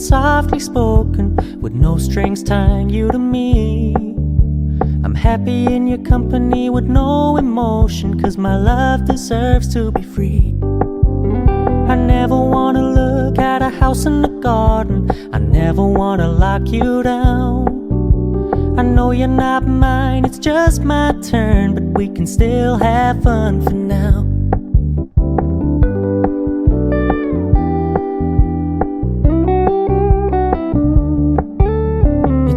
softly spoken, with no strings tying you to me. I'm happy in your company with no emotion, 'cause my love deserves to be free. I never wanna look at a house in the garden, I never wanna lock you down. I know you're not mine, it's just my turn, but we can still have fun for now.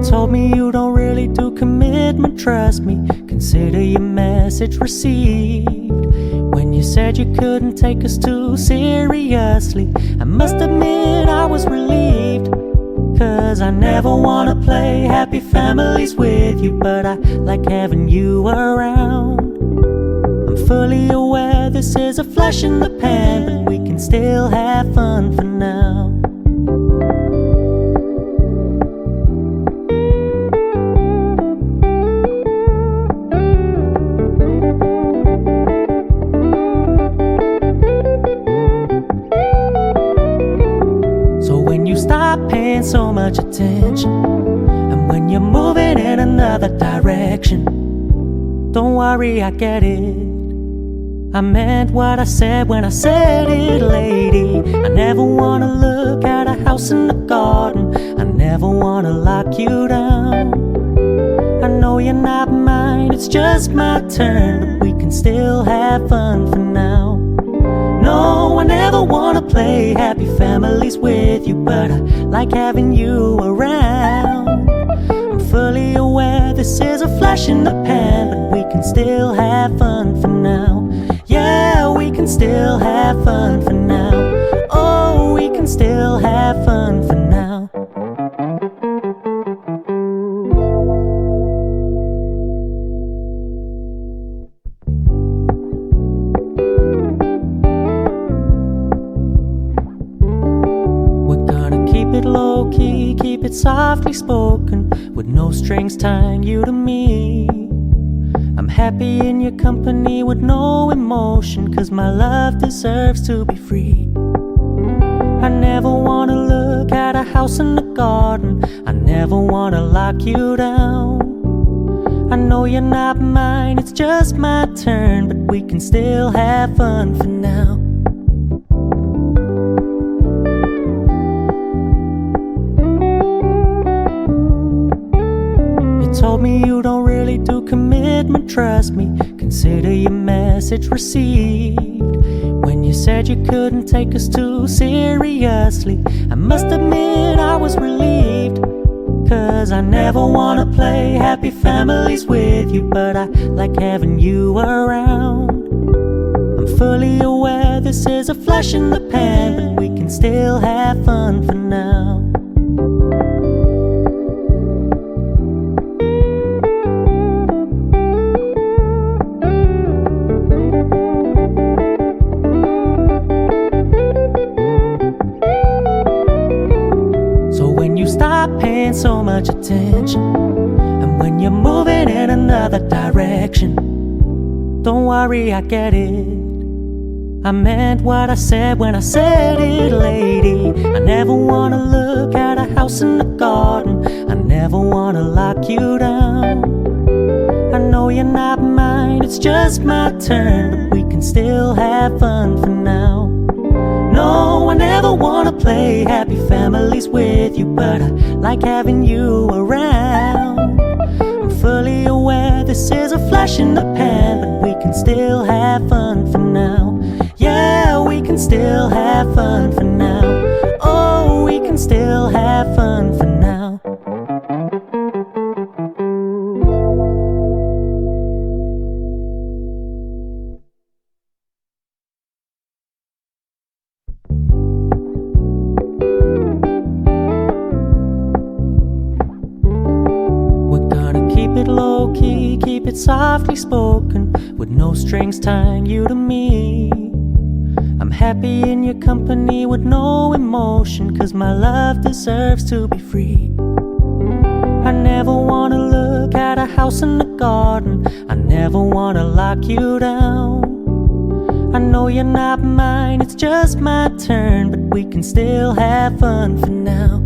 Told me you don't really do commitment, trust me, consider your message received. When you said you couldn't take us too seriously, I must admit I was relieved. 'Cause I never wanna play happy families with you, but I like having you around. I'm fully aware this is a flash in the pan, but we can still have fun for now. Stop paying so much attention, and when you're moving in another direction, don't worry, I get it. I meant what I said when I said it, lady. I never wanna look at a house in the garden, I never wanna lock you down. I know you're not mine, it's just my turn, but we can still have fun for now. No, I never wanna play happy families with you, but I like having you around. I'm fully aware this is a flash in the pan, but we can still have fun for now. Yeah, we can still have fun for now. Oh, we can still have fun for now. Low key, keep it softly spoken, with no strings tying you to me. I'm happy in your company with no emotion, 'cause my love deserves to be free. I never wanna look at a house in the garden, I never wanna lock you down. I know you're not mine, it's just my turn, but we can still have fun for now. Told me you don't really do commitment, trust me, consider your message received. When you said you couldn't take us too seriously, I must admit I was relieved. 'Cause I never wanna play happy families with you, but I like having you around. I'm fully aware this is a flash in the pan, but we can still have fun for now. Stop paying so much attention, and when you're moving in another direction, don't worry, I get it. I meant what I said when I said it, lady. I never wanna look at a house in the garden, I never wanna lock you down. I know you're not mine, it's just my turn, but we can still have fun for now. No, I never wanna play happy families with you, but I like having you around. I'm fully aware this is a flash in the pan, but we can still have fun for now. Yeah, we can still have fun for now. Oh, we can still have fun for now. Low key, keep it softly spoken, with no strings tying you to me. I'm happy in your company with no emotion, 'cause my love deserves to be free. I never wanna look at a house in the garden, I never wanna lock you down. I know you're not mine, it's just my turn, but we can still have fun for now.